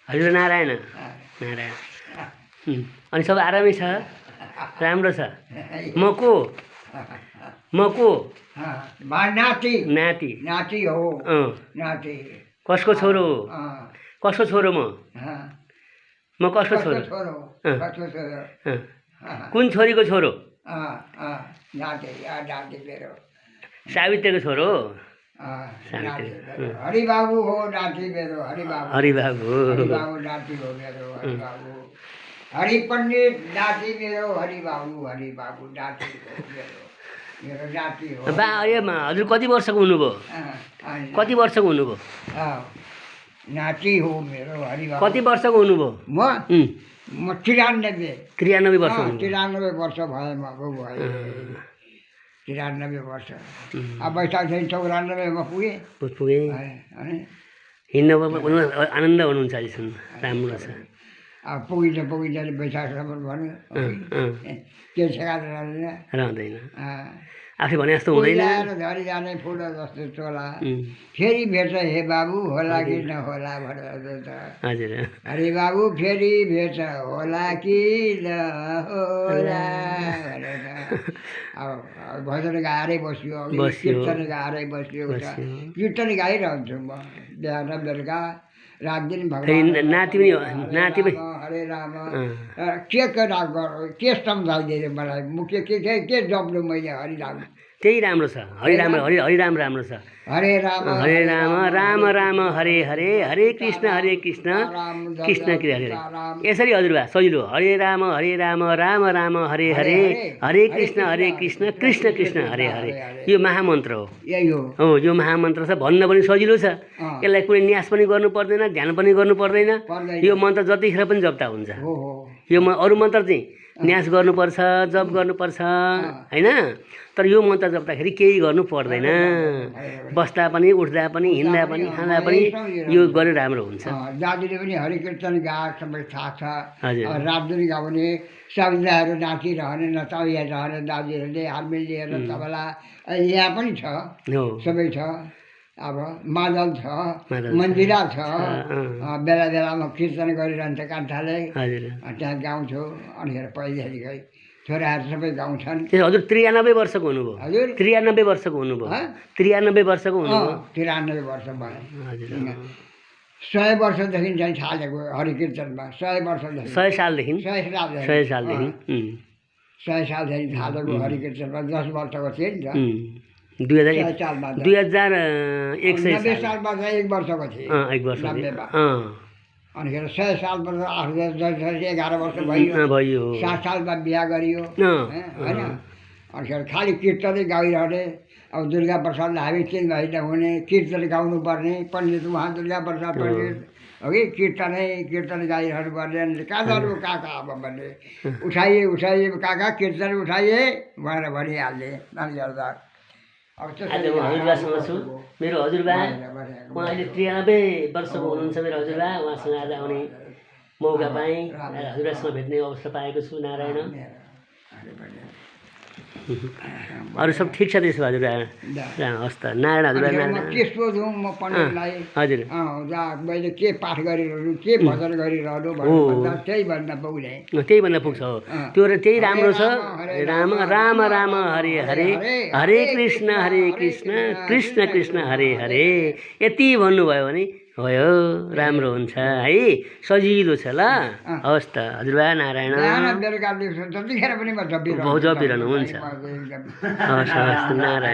हजुर नारायण नारायण अनि सब आरामै छ राम्रो छ म को नाति नाति नाति हो नाति कसको छोरो हो कसको छोरो म कसको छोरो कुन छोरीको छोरो नाति नाति मेरो सावित्रीको छोरो हो हरिबाबु हो नाति मेरो हरिबाबु हरिबाबु हरिबाबु नाति हो मेरो हरिबाबु हरि पण्डित नाति मेरो हरिबाबु हरिबाबु नाति हो मेरो नाति हो बा हजुर कति वर्षको हुनुभयो कति वर्षको हुनुभयो नाति हो मेरो हरिबाबु कति वर्षको हुनुभयो म 93 93 वर्ष 93 वर्ष भए म भए 93 वर्ष अब बैशाख 94 मा पुगे हिँड्न आनन्द हुनुहुन्छ अहिले सुन्नु राम्रो छ अब पुगिन्छ बैशाखसम्म भन्यो के रहँदैन आफै भने जस्तो हुँदैन झरी जाने फुल जस्तो चोला फेरि भेट्छ हे बाबु होला कि नहोला भनेर हजुर हरि बाबु फेरि भेट्छ होला कि नहोला भनेर अब भजन गाएरै बस्यो कीर्तन गाएरै बस्यो कीर्तन गाइरहन्छु म बिहान बेलुका रात दिन भगवान् नाति पनि हरे राम के सम्झाइदिएर मलाई मुख्य के जप्नु मैले हरिराम त्यही राम्रो छ हरिराम राम्रो छ हरे राम राम राम हरे हरे हरे कृष्ण कृष्ण कृष्ण हरे यसरी हजुरबा सजिलो हरे राम राम राम हरे हरे हरे कृष्ण कृष्ण कृष्ण हरे हरे यो महामन्त्र हो यही हो यो महामन्त्र छ भन्न पनि सजिलो छ यसलाई कुनै न्यास पनि गर्नु पर्दैन ध्यान पनि गर्नु पर्दैन यो मन्त्र जतिखेर पनि जप्ता हुन्छ यो अरू मन्त्र चाहिँ न्यास गर्नुपर्छ जप गर्नुपर्छ होइन तर यो मन्त्र जप्दाखेरि केही गर्नु पर्दैन बस्दा पनि उठ्दा पनि हिँड्दा पनि खाँदा पनि यो गरे राम्रो हुन्छ दाजुले पनि हरि कीर्तन गाएको सबै थाहा छ रातदिन गाउने सब्जाहरू नाचिरहने नचाउया रहने दाजुहरूले हालमेल लिएर तबला यहाँ पनि छ सबै छ अब मादल छ मन्दिरा छ बेला बेलामा कीर्तन गरिरहन्छ कान्थाले त्यहाँ गाउँछु अनिखेर पहिलेदेखि छोराहरू सबै गाउँछन् हजुर 93 वर्षको हुनुभयो हजुर 93 वर्षको हुनुभयो 93 वर्षको हुनुभयो 93 वर्ष भयो 100 वर्षदेखि चाहिँ थालेको हरि कीर्तनमा 100 वर्षदेखि 100 सालदेखि 100 सालदेखि थालेको हरि कीर्तनमा 10 वर्षको थिएँ नि त 2001 सालमा 1 सालमा चाहिँ 1 वर्षको थिएँ 1 वर्ष अनिखेर 100 सालबाट 11 वर्ष भयो 7 सालमा बिहा गरियो होइन अनिखेर खालि कीर्तनै गाइरहने अब दुर्गा प्रसादले हामी 3 महिना हुने कीर्तन गाउनु पर्ने पण्डित उहाँ दुर्गा प्रसाद पण्डित हो कि कीर्तन गाइरहनु पर्ने कहाँ जानु काका अब भन्ने उठाइए काका कीर्तन उठाइए भनेर भनिहाल्ने अनि गर्दा आज म हजुरबासँग छु मेरो हजुरबा उहाँ अहिले 93 वर्षको हुनुहुन्छ मेरो हजुरबा उहाँसँग आज आउने मौका पाएँ हजुरबासँग भेट्ने अवसर पाएको छु नारायण अरू सब ठिक छ त्यसो हजुरबा हस् त नारायण हजुरबा त्यस्तो जाउँ म पण्डितलाई हजुर मैले के पाठ गरिरहनु के भजन गरिरहनु भन्दा त्यही भन्न पुग्ने त्यही भन्न पुग्छ हो त्यो त्यही राम्रो छ राम राम राम हरे हरे हरे कृष्ण कृष्ण कृष्ण हरे हरे यति भन्नुभयो भने भयो राम्रो हुन्छ है सजिलो छ ल हवस् त हजुरबा नारायण बेलुका जतिखेर पनि म जपिरहनु हुन्छ हवस् नारायण